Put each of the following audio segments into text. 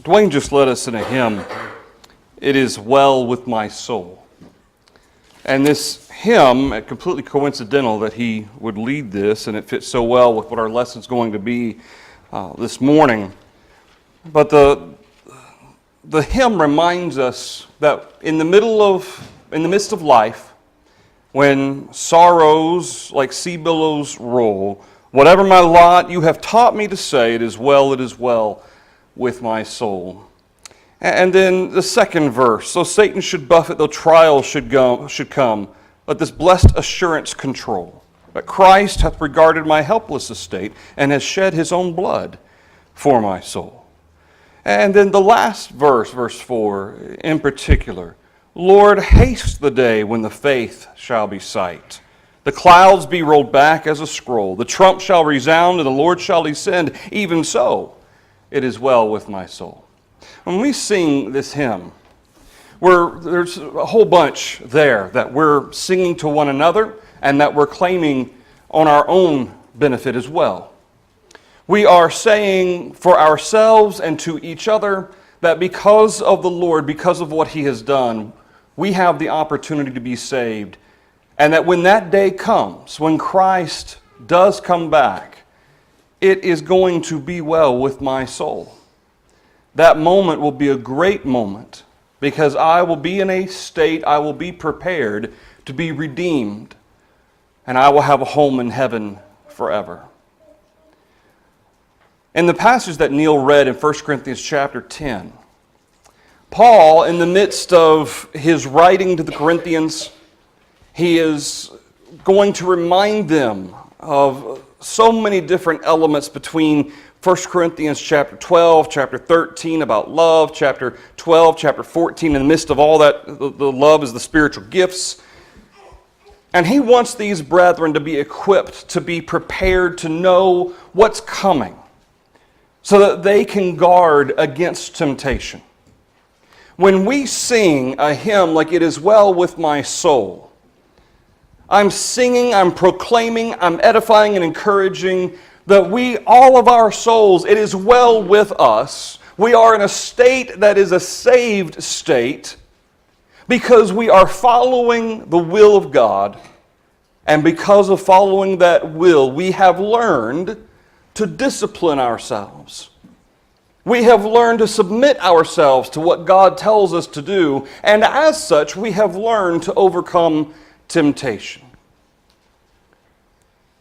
Dwayne just led us in a hymn, "It Is Well With My Soul." And this hymn, completely coincidental that he would lead this, and it fits so well with what our lesson's going to be this morning. But the hymn reminds us that in the midst of life, when sorrows like sea billows roll, whatever my lot, you have taught me to say, it is well with my soul. And then the second verse, though Satan should buffet, though trials should come, let this blessed assurance control, that Christ hath regarded my helpless estate, and has shed his own blood for my soul. And then the last verse, verse 4, in particular, Lord, haste the day when the faith shall be sight. The clouds be rolled back as a scroll. The trump shall resound, and the Lord shall descend. Even so, it is well with my soul. When we sing this hymn, there's a whole bunch there that we're singing to one another and that we're claiming on our own benefit as well. We are saying for ourselves and to each other that because of the Lord, because of what He has done, we have the opportunity to be saved. And that when that day comes, when Christ does come back, it is going to be well with my soul. That moment will be a great moment because I will be in a state, I will be prepared to be redeemed, and I will have a home in heaven forever. In the passage that Neil read in 1 Corinthians chapter 10, Paul, in the midst of his writing to the Corinthians, he is going to remind them of so many different elements between 1 Corinthians chapter 12, chapter 13 about love, chapter 12, chapter 14, in the midst of all that, the love is the spiritual gifts. And he wants these brethren to be equipped, to be prepared, to know what's coming, so that they can guard against temptation. When we sing a hymn like "It Is Well With My Soul," I'm singing, I'm proclaiming, I'm edifying and encouraging that all of our souls, it is well with us. We are in a state that is a saved state because we are following the will of God. And because of following that will, we have learned to discipline ourselves. We have learned to submit ourselves to what God tells us to do. And as such, we have learned to overcome temptation.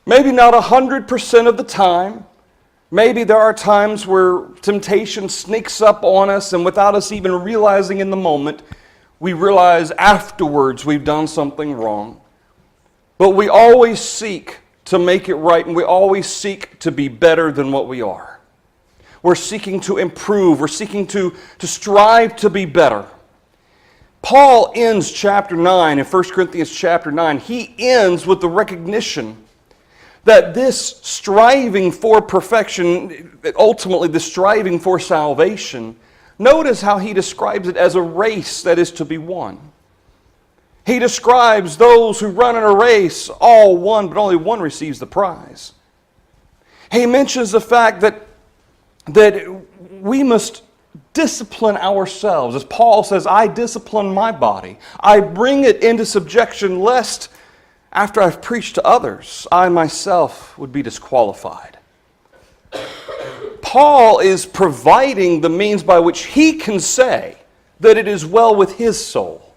Maybe not 100% of the time. Maybe there are times where temptation sneaks up on us and without us even realizing in the moment, we realize afterwards we've done something wrong. But we always seek to make it right, and we always seek to be better than what we are. We're seeking to improve. We're seeking to strive to be better. Paul ends chapter 9 in 1 Corinthians chapter 9. He ends with the recognition that this striving for perfection, ultimately the striving for salvation, notice how he describes it as a race that is to be won. He describes those who run in a race, all one, but only one receives the prize. He mentions the fact that we must discipline ourselves. As Paul says, I discipline my body. I bring it into subjection lest after I've preached to others, I myself would be disqualified. Paul is providing the means by which he can say that it is well with his soul.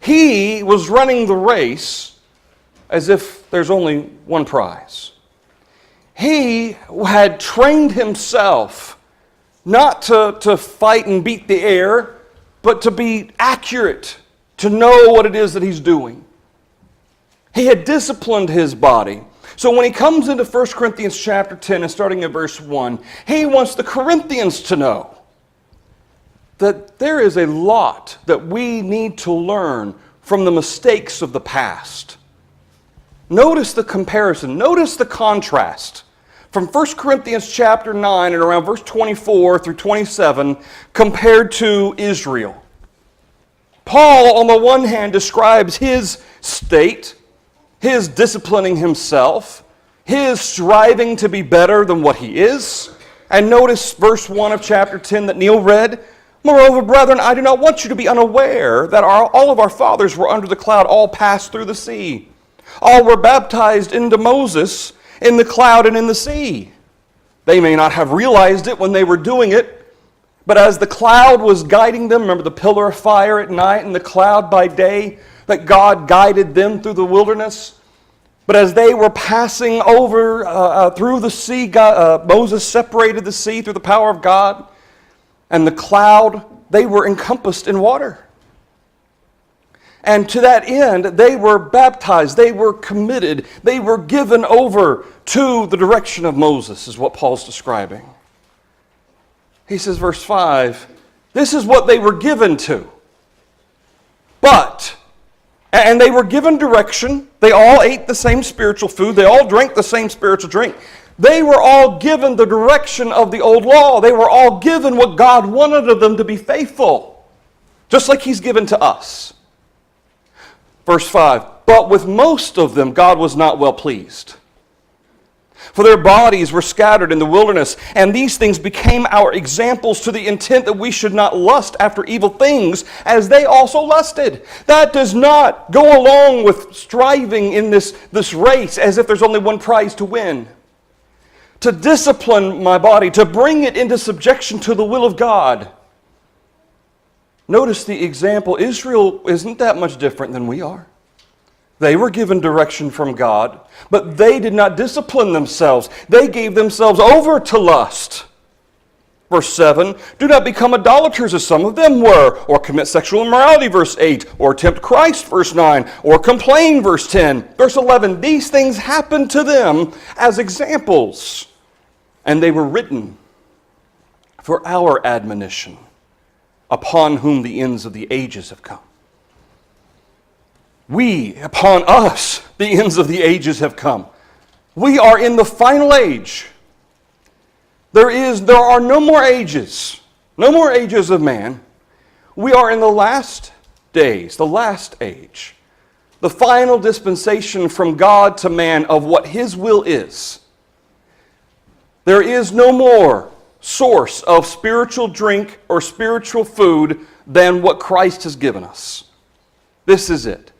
He was running the race as if there's only one prize. He had trained himself not to fight and beat the air, but to be accurate, to know what it is that he's doing. He had disciplined his body. So when he comes into 1 Corinthians chapter 10 and starting at verse 1, he wants the Corinthians to know that there is a lot that we need to learn from the mistakes of the past. Notice the comparison. Notice the contrast from 1 Corinthians chapter 9 and around verse 24 through 27 compared to Israel. Paul, on the one hand, describes his state, his disciplining himself, his striving to be better than what he is, And notice verse 1 of chapter 10 that Neil read. Moreover, brethren, I do not want you to be unaware that all of our fathers were under the cloud, all passed through the sea. All were baptized into Moses in the cloud and in the sea. They may not have realized it when they were doing it, but as the cloud was guiding them, remember the pillar of fire at night and the cloud by day, that God guided them through the wilderness. But as they were passing over through the sea, Moses separated the sea through the power of God. And the cloud, they were encompassed in water. And to that end, they were baptized, they were committed, they were given over to the direction of Moses, is what Paul's describing. He says, verse 5, this is what they were given to. And they were given direction, they all ate the same spiritual food, they all drank the same spiritual drink. They were all given the direction of the old law. They were all given what God wanted of them to be faithful, just like He's given to us. Verse 5, but with most of them God was not well pleased. For their bodies were scattered in the wilderness, and these things became our examples to the intent that we should not lust after evil things as they also lusted. That does not go along with striving in this race as if there's only one prize to win. To discipline my body, to bring it into subjection to the will of God. Notice the example. Israel isn't that much different than we are. They were given direction from God, but they did not discipline themselves. They gave themselves over to lust. Verse 7, do not become idolaters as some of them were, or commit sexual immorality, verse 8, or tempt Christ, verse 9, or complain, verse 10. Verse 11, these things happened to them as examples. And they were written for our admonition, upon whom the ends of the ages have come. Upon us, the ends of the ages have come. We are in the final age. There are no more ages of man. We are in the last days, the last age, the final dispensation from God to man of what His will is. There is no more source of spiritual drink or spiritual food than what Christ has given us. This is it.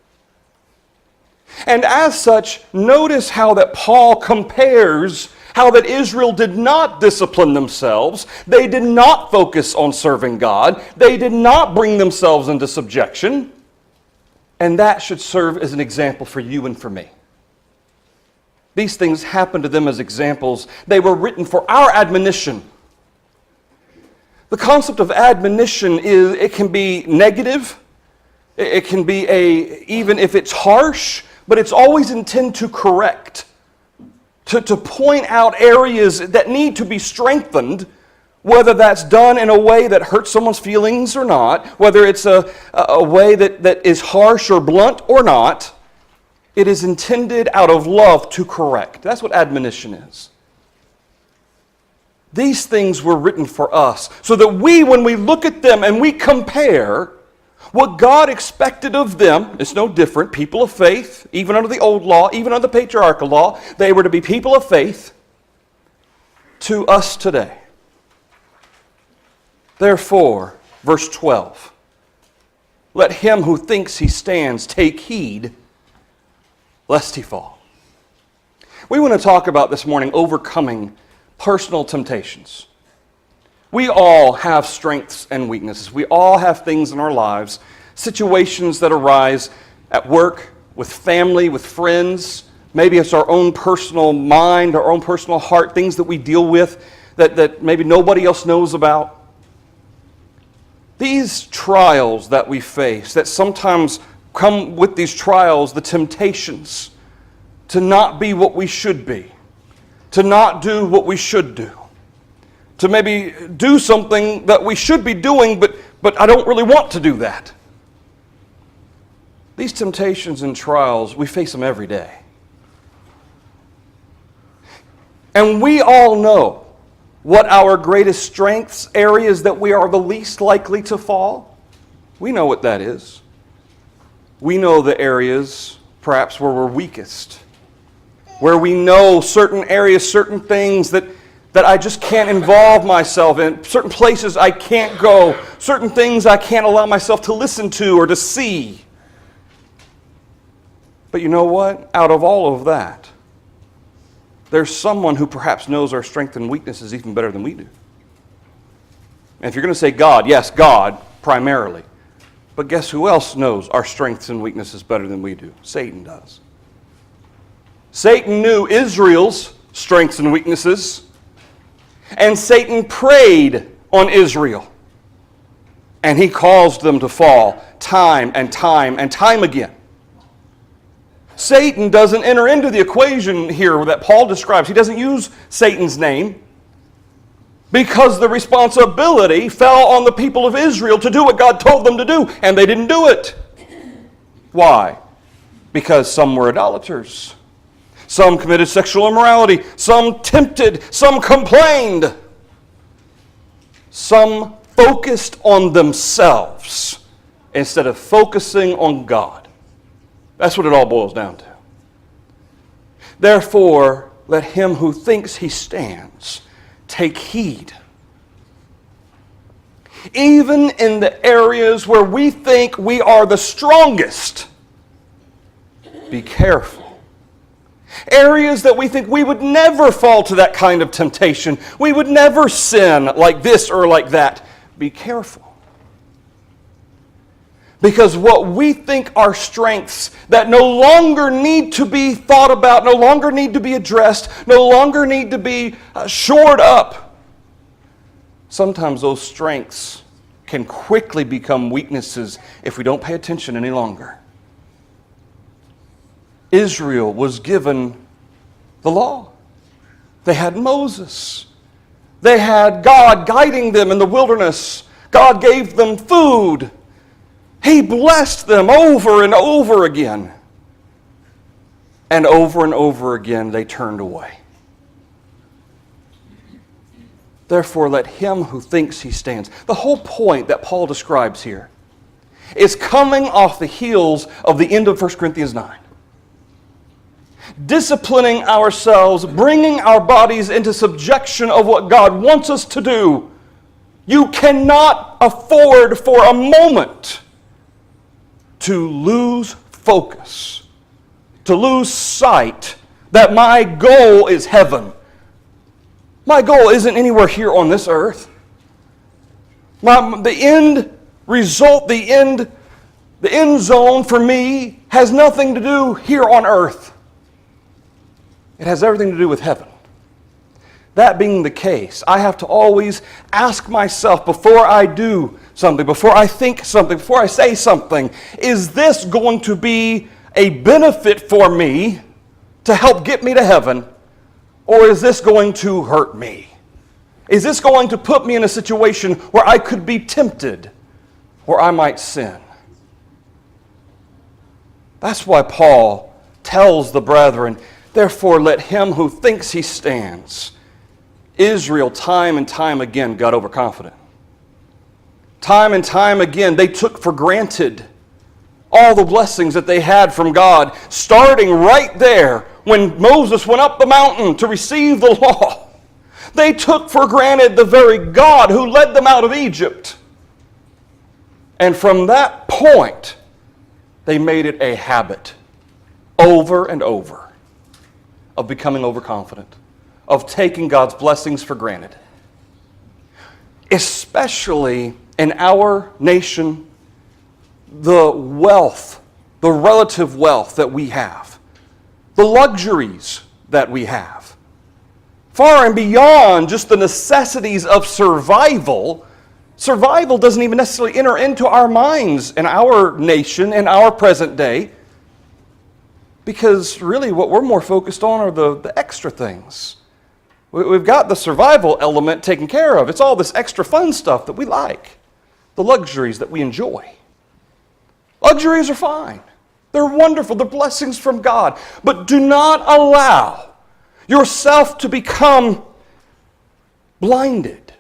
And as such, notice how that Paul compares how that Israel did not discipline themselves. They did not focus on serving God. They did not bring themselves into subjection. And that should serve as an example for you and for me. These things happened to them as examples. They were written for our admonition. The concept of admonition it can be negative. It can be even if it's harsh, but it's always intended to correct, to point out areas that need to be strengthened, whether that's done in a way that hurts someone's feelings or not, whether it's a way that is harsh or blunt or not. It is intended out of love to correct. That's what admonition is. These things were written for us so that we, when we look at them and we compare what God expected of them, it's no different. People of faith, even under the old law, even under the patriarchal law, they were to be people of faith to us today. Therefore, verse 12, let him who thinks he stands take heed lest he fall. We want to talk about this morning overcoming personal temptations. We all have strengths and weaknesses. We all have things in our lives, situations that arise at work, with family, with friends. Maybe it's our own personal mind, our own personal heart, things that we deal with that maybe nobody else knows about. These trials that we face, that sometimes come with these trials, the temptations to not be what we should be, to not do what we should do, to maybe do something that we should be doing, but I don't really want to do that. These temptations and trials, we face them every day. And we all know what our greatest strengths, areas that we are the least likely to fall. We know what that is. We know the areas perhaps where we're weakest, where we know certain areas, certain things that that I just can't involve myself in, certain places I can't go, certain things I can't allow myself to listen to or to see. But you know what? Out of all of that, there's someone who perhaps knows our strengths and weaknesses even better than we do. And if you're going to say God, yes, God primarily. But guess who else knows our strengths and weaknesses better than we do? Satan does. Satan knew Israel's strengths and weaknesses, and Satan preyed on Israel. And he caused them to fall time and time and time again. Satan doesn't enter into the equation here that Paul describes. He doesn't use Satan's name because the responsibility fell on the people of Israel to do what God told them to do, and they didn't do it. Why? Because some were idolaters. Some committed sexual immorality. Some tempted. Some complained. Some focused on themselves instead of focusing on God. That's what it all boils down to. Therefore, let him who thinks he stands take heed. Even in the areas where we think we are the strongest, be careful. Areas that we think we would never fall to that kind of temptation, we would never sin like this or like that, be careful. Because what we think are strengths that no longer need to be thought about, no longer need to be addressed, no longer need to be shored up, sometimes those strengths can quickly become weaknesses if we don't pay attention any longer. Israel was given the law. They had Moses. They had God guiding them in the wilderness. God gave them food. He blessed them over and over again. And over again they turned away. Therefore, let him who thinks he stands. The whole point that Paul describes here is coming off the heels of the end of 1 Corinthians 9. Disciplining ourselves, bringing our bodies into subjection of what God wants us to do. You cannot afford for a moment to lose focus, to lose sight that my goal is heaven. My goal isn't anywhere here on this earth. The end result, the end zone for me has nothing to do here on earth. It has everything to do with heaven. That being the case, I have to always ask myself before I do something, before I think something, before I say something, is this going to be a benefit for me to help get me to heaven, or is this going to hurt me? Is this going to put me in a situation where I could be tempted, or I might sin? That's why Paul tells the brethren, therefore let him who thinks he stands. Israel, time and time again, got overconfident. Time and time again, they took for granted all the blessings that they had from God, starting right there when Moses went up the mountain to receive the law. They took for granted the very God who led them out of Egypt. And from that point, they made it a habit over and over of becoming overconfident, of taking God's blessings for granted. Especially in our nation, the wealth, the relative wealth that we have, the luxuries that we have, far and beyond just the necessities of survival. Survival doesn't even necessarily enter into our minds in our nation, in our present day, because really what we're more focused on are the extra things. We've got the survival element taken care of. It's all this extra fun stuff that we like, the luxuries that we enjoy. Luxuries are fine. They're wonderful. They're blessings from God. But do not allow yourself to become blinded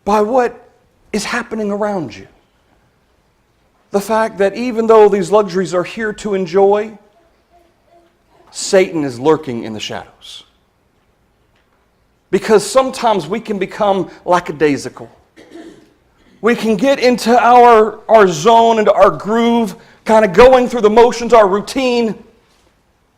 by what is happening around you. The fact that even though these luxuries are here to enjoy, Satan is lurking in the shadows. Because sometimes we can become lackadaisical. We can get into our zone, into our groove, kind of going through the motions, our routine,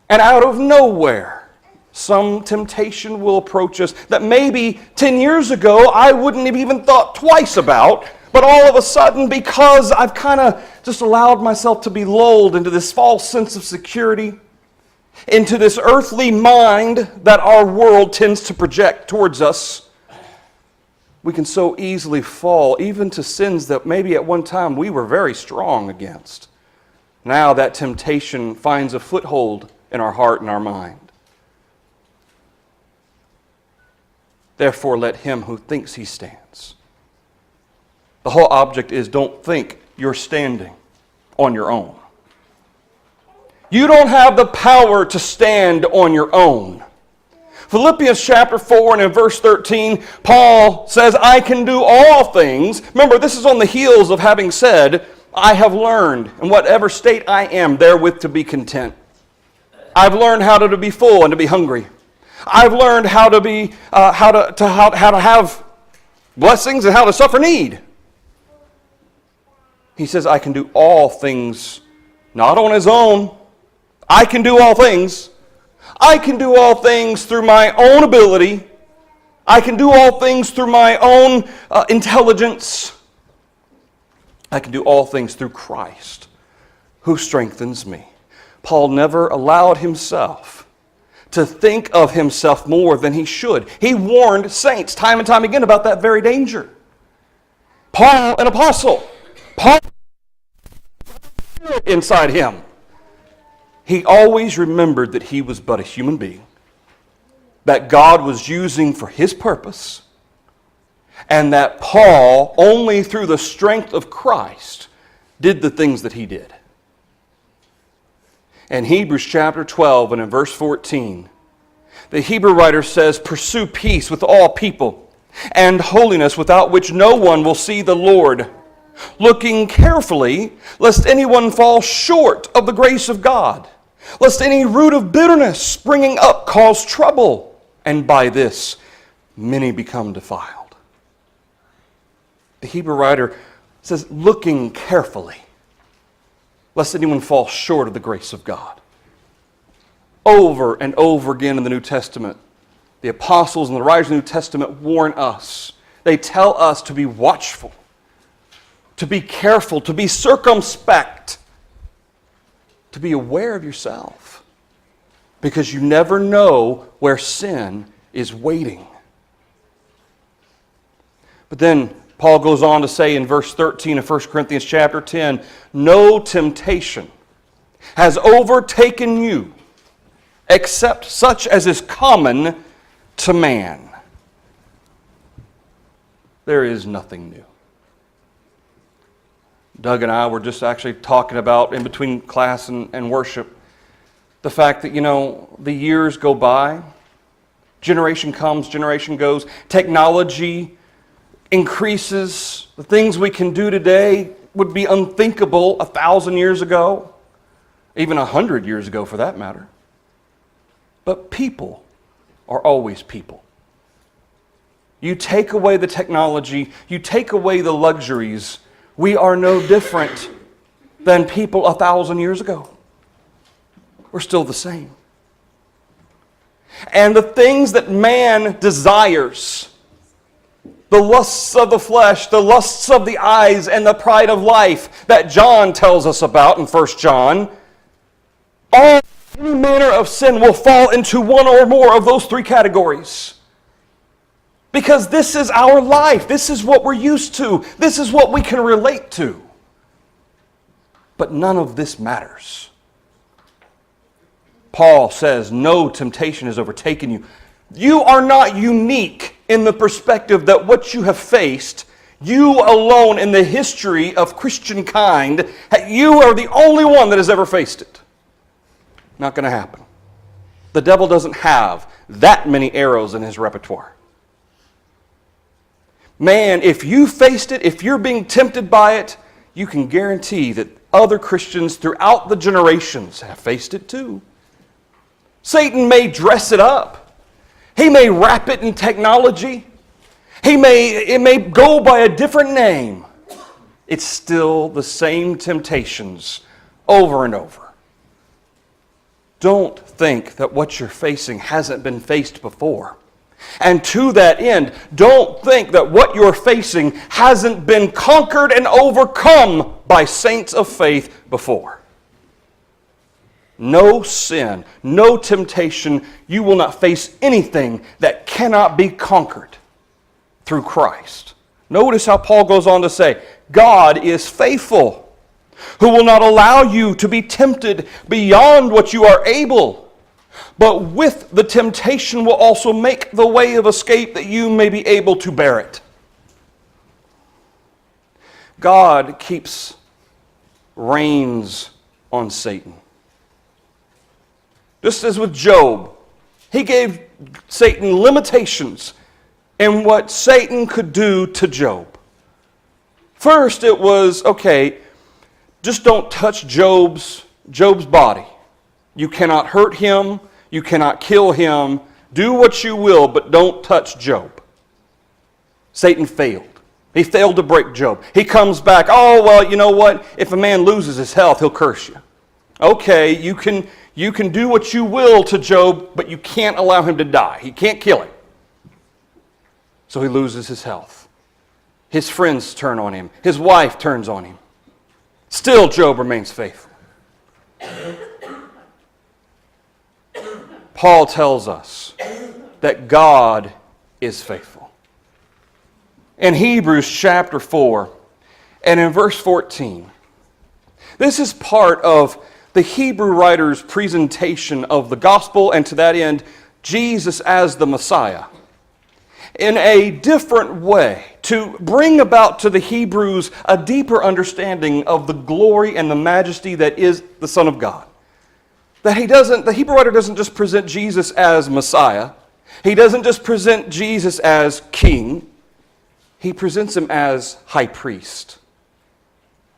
and out of nowhere, some temptation will approach us that maybe 10 years ago I wouldn't have even thought twice about, but all of a sudden, because I've kind of just allowed myself to be lulled into this false sense of security, into this earthly mind that our world tends to project towards us, we can so easily fall even to sins that maybe at one time we were very strong against. Now that temptation finds a foothold in our heart and our mind. Therefore, let him who thinks he stands. The whole object is, don't think you're standing on your own. You don't have the power to stand on your own. Philippians chapter 4 and in verse 13, Paul says, I can do all things. Remember, this is on the heels of having said, I have learned in whatever state I am therewith to be content. I've learned how to be full and to be hungry. I've learned how to be how to have blessings and how to suffer need. He says, I can do all things, not on his own. I can do all things. I can do all things through my own ability. I can do all things through my own intelligence. I can do all things through Christ, who strengthens me. Paul never allowed himself to think of himself more than he should. He warned saints time and time again about that very danger. Paul, an apostle. Paul, inside him. He always remembered that he was but a human being, that God was using for his purpose, and that Paul, only through the strength of Christ, did the things that he did. In Hebrews chapter 12 and in verse 14, the Hebrew writer says, pursue peace with all people and holiness, without which no one will see the Lord, looking carefully lest anyone fall short of the grace of God, lest any root of bitterness springing up cause trouble, and by this many become defiled. The Hebrew writer says, looking carefully, lest anyone fall short of the grace of God. Over and over again in the New Testament, the apostles and the writers of the New Testament warn us. They tell us to be watchful, to be careful, to be circumspect, to be aware of yourself, because you never know where sin is waiting. But then Paul goes on to say in verse 13 of 1 Corinthians chapter 10, no temptation has overtaken you except such as is common to man. There is nothing new. Doug and I were just actually talking about, in between class and worship, the fact that, the years go by, generation comes, generation goes, technology increases. The things we can do today would be unthinkable 1,000 years ago, even 100 years ago for that matter. But people are always people. You take away the technology, you take away the luxuries, we are no different than people 1,000 years ago. We're still the same. And the things that man desires, the lusts of the flesh, the lusts of the eyes, and the pride of life that John tells us about in 1 John, all any manner of sin will fall into one or more of those three categories. Because this is our life. This is what we're used to. This is what we can relate to. But none of this matters. Paul says, no temptation has overtaken you. You are not unique in the perspective that what you have faced, you alone in the history of Christian kind, you are the only one that has ever faced it. Not going to happen. The devil doesn't have that many arrows in his repertoire. Man, if you faced it, if you're being tempted by it, you can guarantee that other Christians throughout the generations have faced it too. Satan may dress it up. He may wrap it in technology. It may go by a different name. It's still the same temptations over and over. Don't think that what you're facing hasn't been faced before. And to that end, don't think that what you're facing hasn't been conquered and overcome by saints of faith before. No sin, no temptation, you will not face anything that cannot be conquered through Christ. Notice how Paul goes on to say, God is faithful, who will not allow you to be tempted beyond what you are able, but with the temptation will also make the way of escape that you may be able to bear it. God keeps reins on Satan. Just as with Job, he gave Satan limitations in what Satan could do to Job. First, it was, okay, just don't touch Job's body. You cannot hurt him. You cannot kill him. Do what you will, but don't touch Job. Satan failed. He failed to break Job. He comes back, oh, well, you know what? If a man loses his health, he'll curse you. Okay, you can do what you will to Job, but you can't allow him to die. He can't kill him. So he loses his health. His friends turn on him. His wife turns on him. Still, Job remains faithful. Paul tells us that God is faithful. In Hebrews chapter 4 and in verse 14, this is part of the Hebrew writer's presentation of the gospel, and to that end, Jesus as the Messiah, in a different way, to bring about to the Hebrews a deeper understanding of the glory and the majesty that is the Son of God. The Hebrew writer doesn't just present Jesus as Messiah. He doesn't just present Jesus as King. He presents him as High Priest.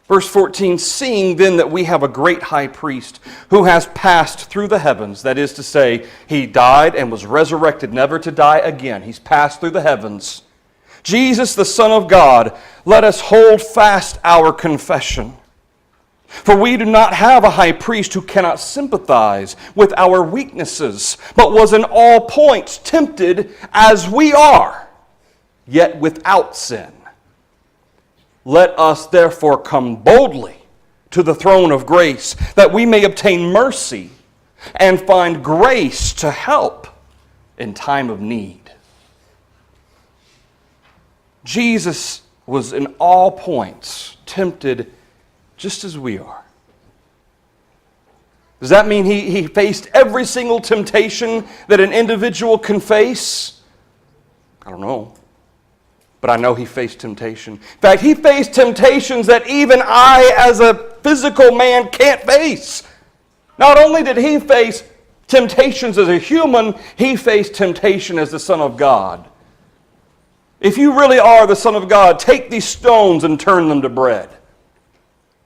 Verse 14, seeing then that we have a great high priest who has passed through the heavens, that is to say, he died and was resurrected never to die again. He's passed through the heavens. Jesus, the Son of God, let us hold fast our confession. For we do not have a high priest who cannot sympathize with our weaknesses, but was in all points tempted as we are, yet without sin. Let us therefore come boldly to the throne of grace, that we may obtain mercy and find grace to help in time of need. Jesus was in all points tempted just as we are. Does that mean he faced every single temptation that an individual can face? I don't know. But I know he faced temptation. In fact, he faced temptations that even I, as a physical man, can't face. Not only did he face temptations as a human, he faced temptation as the Son of God. If you really are the Son of God, take these stones and turn them to bread.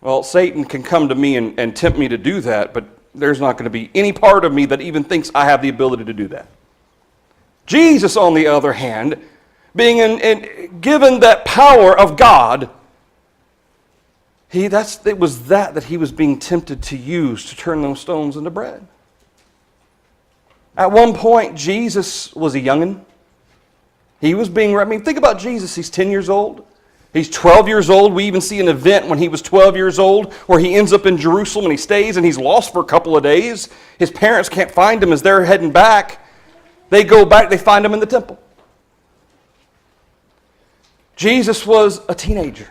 Well, Satan can come to me and tempt me to do that, but there's not going to be any part of me that even thinks I have the ability to do that. Jesus, on the other hand, being given that power of God, it was that he was being tempted to use to turn those stones into bread. At one point, Jesus was a youngin'. He was being, think about Jesus. He's 10 years old. He's 12 years old. We even see an event when he was 12 years old where he ends up in Jerusalem and he stays and he's lost for a couple of days. His parents can't find him as they're heading back. They go back, they find him in the temple. Jesus was a teenager.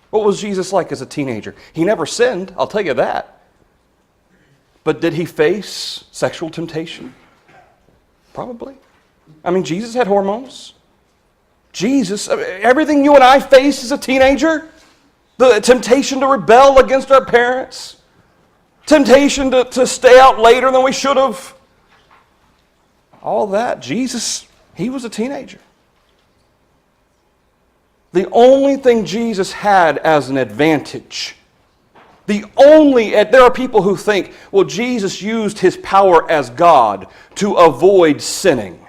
What was Jesus like as a teenager? He never sinned, I'll tell you that. But did he face sexual temptation? Probably. I mean, Jesus had hormones. Jesus, everything you and I face as a teenager, the temptation to rebel against our parents, temptation to stay out later than we should have, all that, Jesus, he was a teenager. The only thing Jesus had as an advantage, there are people who think, well, Jesus used his power as God to avoid sinning.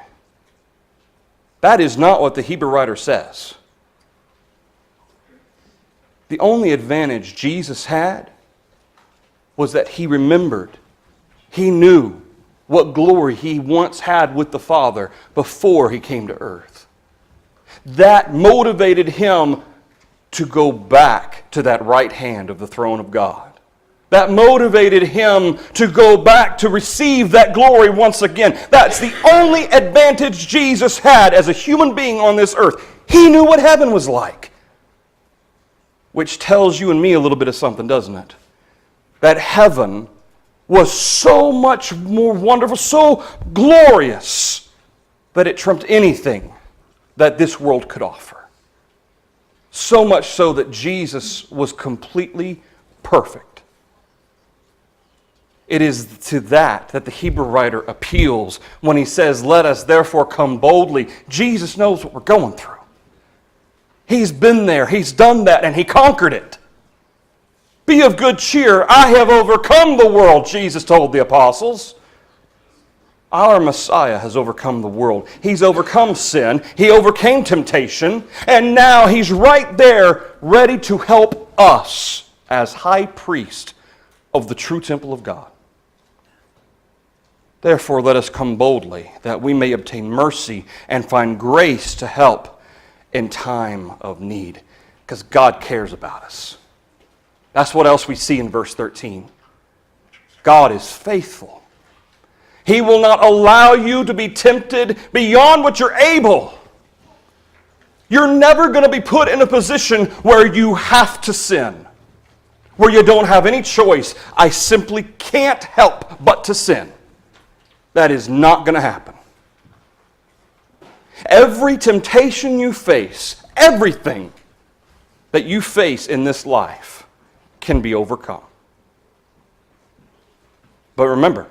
That is not what the Hebrew writer says. The only advantage Jesus had was that he remembered, he knew what glory he once had with the Father before he came to earth. That motivated him to go back to that right hand of the throne of God. That motivated him to go back to receive that glory once again. That's the only advantage Jesus had as a human being on this earth. He knew what heaven was like. Which tells you and me a little bit of something, doesn't it? That heaven was so much more wonderful, so glorious, that it trumped anything that this world could offer. So much so that Jesus was completely perfect. It is to that the Hebrew writer appeals when he says, "Let us therefore come boldly." Jesus knows what we're going through. He's been there, he's done that, and he conquered it. "Be of good cheer, I have overcome the world," Jesus told the apostles. Our Messiah has overcome the world. He's overcome sin, he overcame temptation, and now he's right there ready to help us as high priest of the true temple of God. Therefore, let us come boldly, that we may obtain mercy and find grace to help in time of need. Because God cares about us. That's what else we see in verse 13. God is faithful. He will not allow you to be tempted beyond what you're able. You're never going to be put in a position where you have to sin, where you don't have any choice. I simply can't help but to sin. That is not going to happen. Every temptation you face, everything that you face in this life can be overcome. But remember,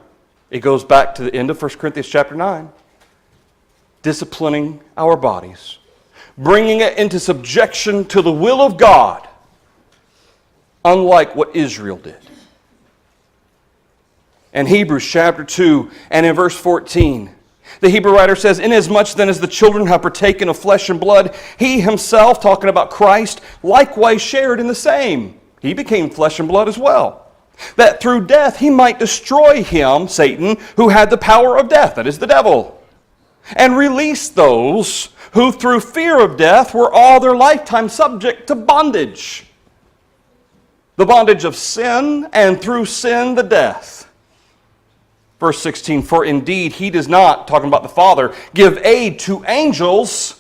it goes back to the end of 1 Corinthians chapter 9. Disciplining our bodies, bringing it into subjection to the will of God, unlike what Israel did. In Hebrews chapter 2 and in verse 14, the Hebrew writer says, "Inasmuch then as the children have partaken of flesh and blood, he himself," talking about Christ, "likewise shared in the same." He became flesh and blood as well. "That through death he might destroy him," Satan, "who had the power of death," that is the devil, "and release those who through fear of death were all their lifetime subject to bondage." The bondage of sin, and through sin the death. Verse 16, "For indeed he does not," talking about the Father, "give aid to angels,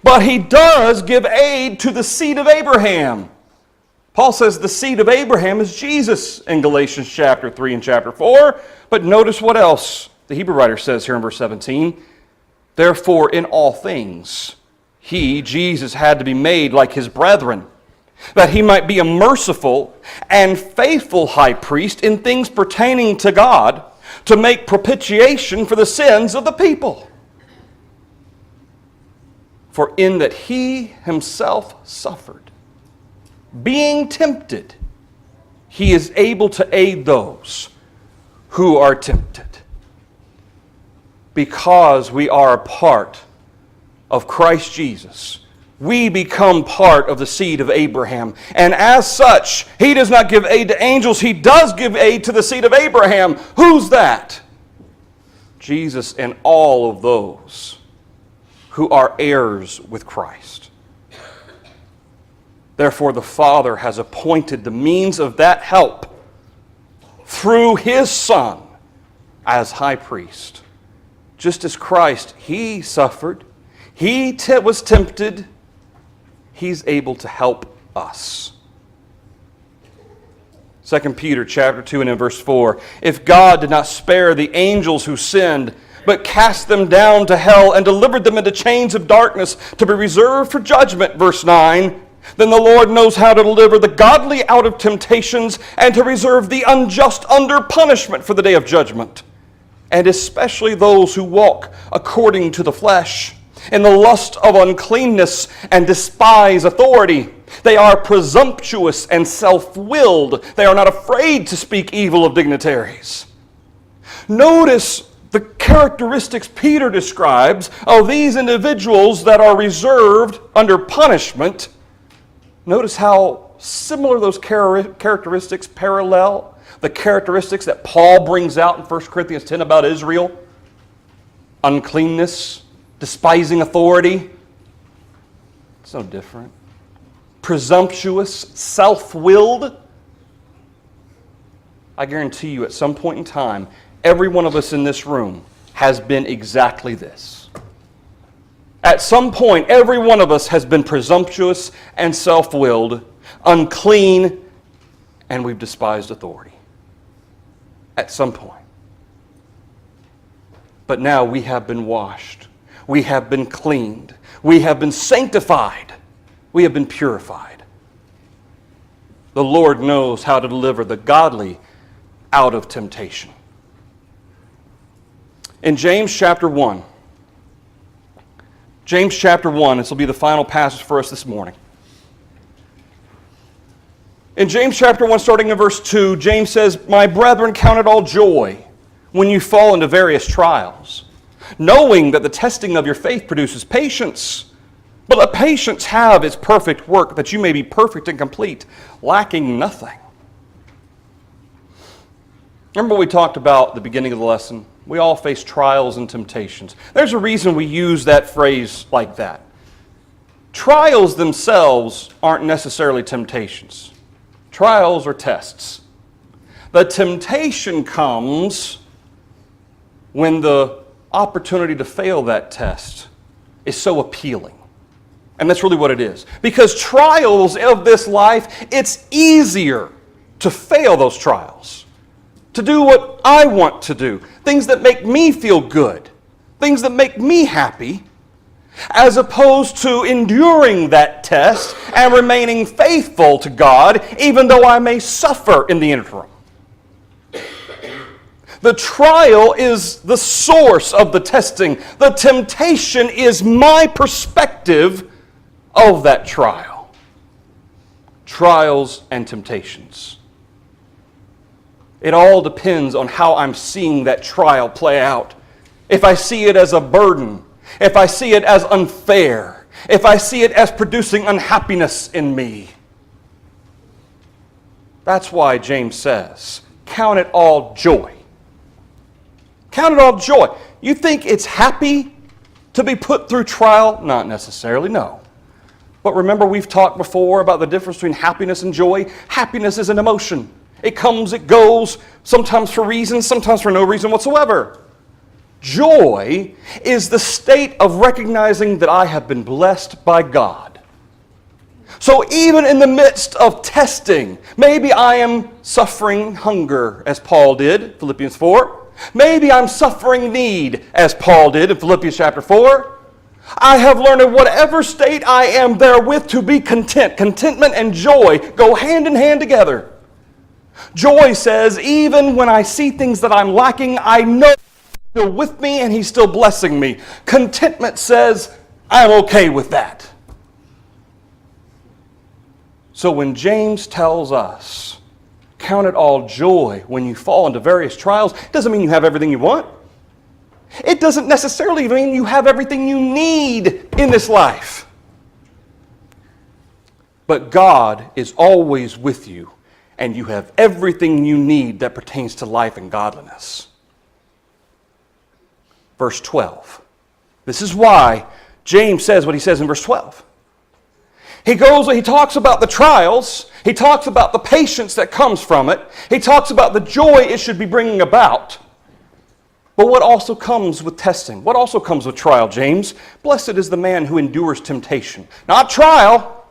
but he does give aid to the seed of Abraham." Paul says the seed of Abraham is Jesus in Galatians chapter 3 and chapter 4. But notice what else the Hebrew writer says here in verse 17. "Therefore in all things he," Jesus, "had to be made like his brethren, that he might be a merciful and faithful high priest in things pertaining to God, to make propitiation for the sins of the people. For in that he himself suffered, being tempted, he is able to aid those who are tempted." Because we are a part of Christ Jesus, we become part of the seed of Abraham. And as such, he does not give aid to angels, he does give aid to the seed of Abraham. Who's that? Jesus and all of those who are heirs with Christ. Therefore, the Father has appointed the means of that help through his Son as high priest. Just as Christ, he suffered, he was tempted, he's able to help us. 2 Peter chapter 2 and in verse 4, "If God did not spare the angels who sinned, but cast them down to hell and delivered them into chains of darkness to be reserved for judgment," verse 9, "then the Lord knows how to deliver the godly out of temptations and to reserve the unjust under punishment for the day of judgment, and especially those who walk according to the flesh, in the lust of uncleanness, and despise authority. They are presumptuous and self-willed. They are not afraid to speak evil of dignitaries." Notice the characteristics Peter describes of these individuals that are reserved under punishment, notice how similar those characteristics parallel the characteristics that Paul brings out in 1 Corinthians 10 about Israel. Uncleanness, despising authority. It's no different. Presumptuous, self-willed. I guarantee you at some point in time, every one of us in this room has been exactly this. At some point, every one of us has been presumptuous and self-willed, unclean, and we've despised authority. At some point. But now we have been washed. We have been cleaned. We have been sanctified. We have been purified. The Lord knows how to deliver the godly out of temptation. In James chapter 1, this will be the final passage for us this morning. In James chapter 1, starting in verse 2, James says, "My brethren, count it all joy when you fall into various trials, knowing that the testing of your faith produces patience. But let patience have its perfect work, that you may be perfect and complete, lacking nothing." Remember what we talked about at the beginning of the lesson? We all face trials and temptations. There's a reason we use that phrase like that. Trials themselves aren't necessarily temptations. Trials are tests. The temptation comes when the opportunity to fail that test is so appealing. And that's really what it is. Because trials of this life, it's easier to fail those trials. To do what I want to do. Things that make me feel good. Things that make me happy. As opposed to enduring that test and remaining faithful to God, even though I may suffer in the interim. The trial is the source of the testing. The temptation is my perspective of that trial. Trials and temptations. It all depends on how I'm seeing that trial play out. If I see it as a burden, if I see it as unfair, if I see it as producing unhappiness in me. That's why James says, count it all joy. Count it all joy. You think it's happy to be put through trial? Not necessarily, no. But remember, we've talked before about the difference between happiness and joy. Happiness is an emotion. It comes, it goes, sometimes for reasons, sometimes for no reason whatsoever. Joy is the state of recognizing that I have been blessed by God. So even in the midst of testing, maybe I am suffering hunger, as Paul did, Philippians 4. Maybe I'm suffering need, as Paul did in Philippians chapter 4. I have learned in whatever state I am therewith to be content. Contentment and joy go hand in hand together. Joy says, even when I see things that I'm lacking, I know He's still with me and He's still blessing me. Contentment says, I'm okay with that. So when James tells us, count it all joy when you fall into various trials, it doesn't mean you have everything you want. It doesn't necessarily mean you have everything you need in this life. But God is always with you, and you have everything you need that pertains to life and godliness. Verse 12. This is why James says what he says in verse 12. He talks about the trials. He talks about the patience that comes from it. He talks about the joy it should be bringing about. But what also comes with testing? What also comes with trial, James? Blessed is the man who endures temptation. Not trial,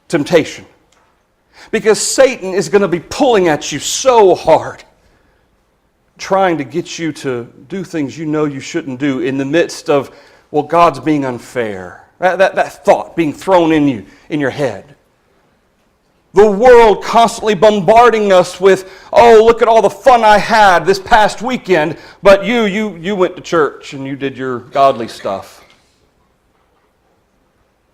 temptation. Because Satan is going to be pulling at you so hard, trying to get you to do things you know you shouldn't do in the midst of, well, God's being unfair. That thought being thrown in your head. The world constantly bombarding us with, oh, look at all the fun I had this past weekend, but you went to church and you did your godly stuff.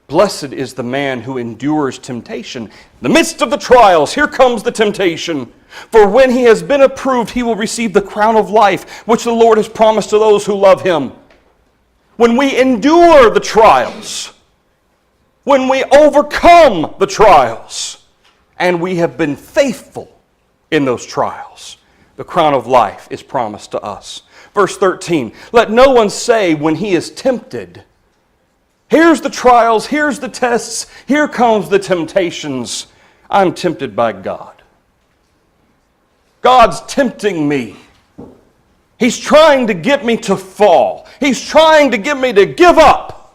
Blessed is the man who endures temptation. In the midst of the trials, here comes the temptation. For when he has been approved, he will receive the crown of life, which the Lord has promised to those who love him. When we endure the trials, when we overcome the trials, and we have been faithful in those trials, the crown of life is promised to us. Verse 13, let no one say when he is tempted, here's the trials, here's the tests, here comes the temptations, I'm tempted by God. God's tempting me. He's trying to get me to fall. He's trying to get me to give up.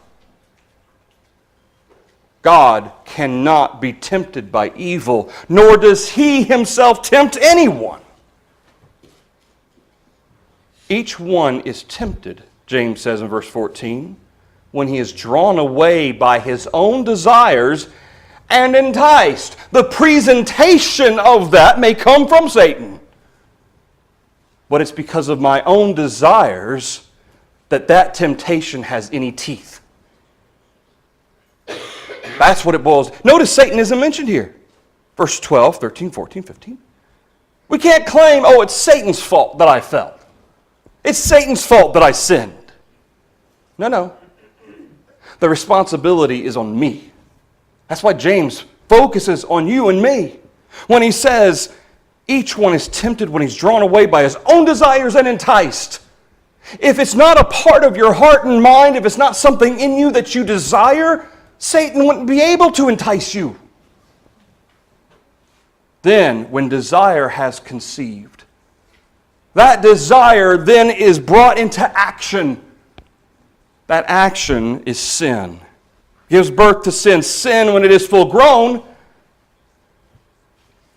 God cannot be tempted by evil, nor does He Himself tempt anyone. Each one is tempted, James says in verse 14, when he is drawn away by his own desires and enticed. The presentation of that may come from Satan. But it's because of my own desires that temptation has any teeth. That's what it boils. Notice Satan isn't mentioned here. Verse 12, 13, 14, 15. We can't claim, it's Satan's fault that I fell. It's Satan's fault that I sinned. No. The responsibility is on me. That's why James focuses on you and me. When he says, each one is tempted when he's drawn away by his own desires and enticed. If it's not a part of your heart and mind, if it's not something in you that you desire, Satan wouldn't be able to entice you. Then, when desire has conceived, that desire then is brought into action. That action is sin. Gives birth to sin. Sin, when it is full grown,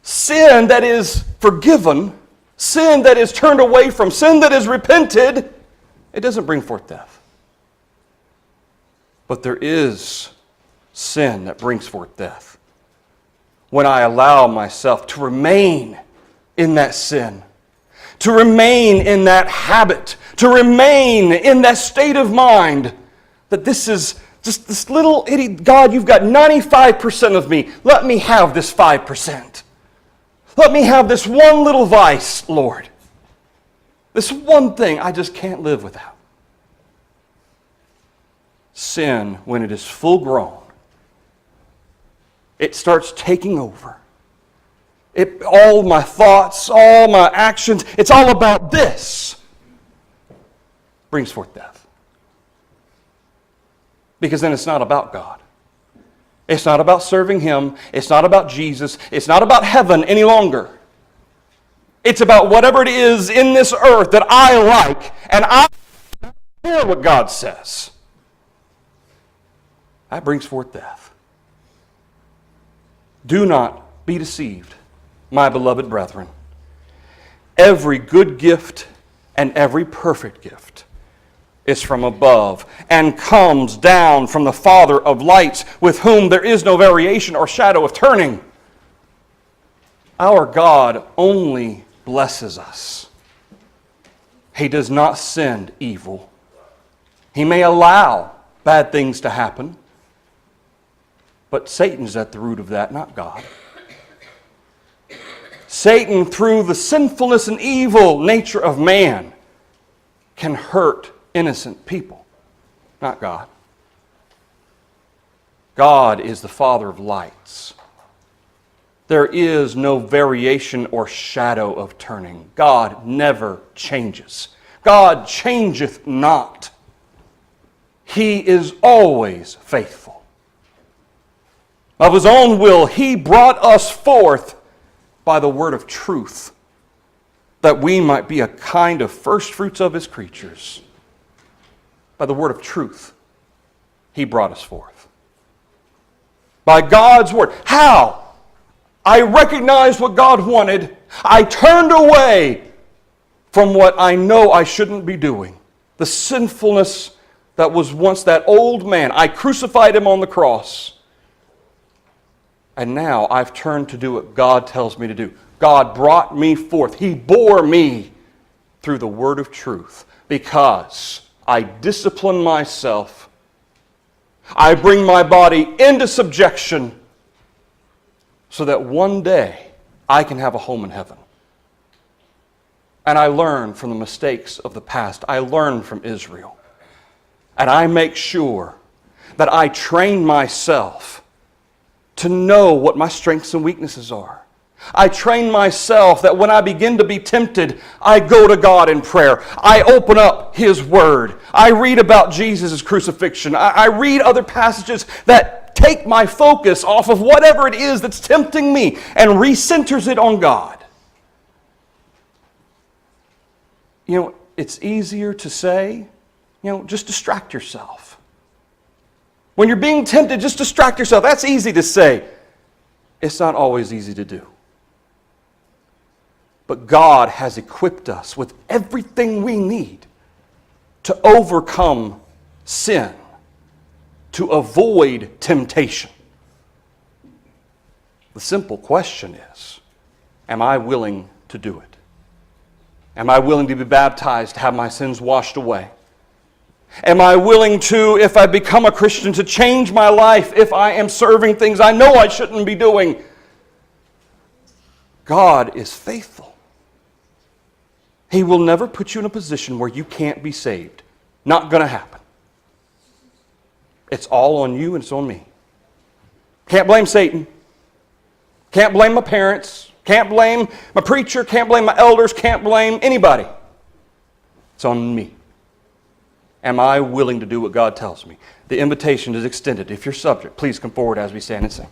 sin that is forgiven, sin that is turned away from, sin that is repented, it doesn't bring forth death. But there is sin that brings forth death. When I allow myself to remain in that sin, to remain in that habit, to remain in that state of mind, that this is just this little itty, God, you've got 95% of me. Let me have this 5%. Let me have this one little vice, Lord. This one thing I just can't live without. Sin, when it is full grown, it starts taking over. All my thoughts, all my actions, it's all about this. Brings forth death. Because then it's not about God. It's not about serving Him. It's not about Jesus. It's not about heaven any longer. It's about whatever it is in this earth that I like, and I don't care what God says. That brings forth death. Do not be deceived, my beloved brethren. Every good gift and every perfect gift is from above and comes down from the Father of lights, with whom there is no variation or shadow of turning. Our God only blesses us. He does not send evil. He may allow bad things to happen, but Satan's at the root of that, not God. Satan, through the sinfulness and evil nature of man, can hurt innocent people, not God. God is the Father of lights. There is no variation or shadow of turning. God never changes. God changeth not. He is always faithful. Of His own will, He brought us forth by the word of truth, that we might be a kind of first fruits of His creatures. By the word of truth, He brought us forth. By God's word. How? I recognized what God wanted. I turned away from what I know I shouldn't be doing. The sinfulness that was once that old man. I crucified him on the cross. And now I've turned to do what God tells me to do. God brought me forth. He bore me through the word of truth because I discipline myself I bring my body into subjection so that one day I can have a home in heaven. And I learn from the mistakes of the past. I learn from Israel. And I make sure that I train myself to know what my strengths and weaknesses are. I train myself that when I begin to be tempted, I go to God in prayer. I open up His Word. I read about Jesus' crucifixion. I read other passages that take my focus off of whatever it is that's tempting me and recenters it on God. You know, it's easier to say, just distract yourself. When you're being tempted, just distract yourself. That's easy to say. It's not always easy to do. But God has equipped us with everything we need to overcome sin, to avoid temptation. The simple question is, am I willing to do it? Am I willing to be baptized, to have my sins washed away? Am I willing to, if I become a Christian, to change my life if I am serving things I know I shouldn't be doing? God is faithful. He will never put you in a position where you can't be saved. Not going to happen. It's all on you and it's on me. Can't blame Satan. Can't blame my parents. Can't blame my preacher. Can't blame my elders. Can't blame anybody. It's on me. Am I willing to do what God tells me? The invitation is extended. If you're subject, please come forward as we stand and sing.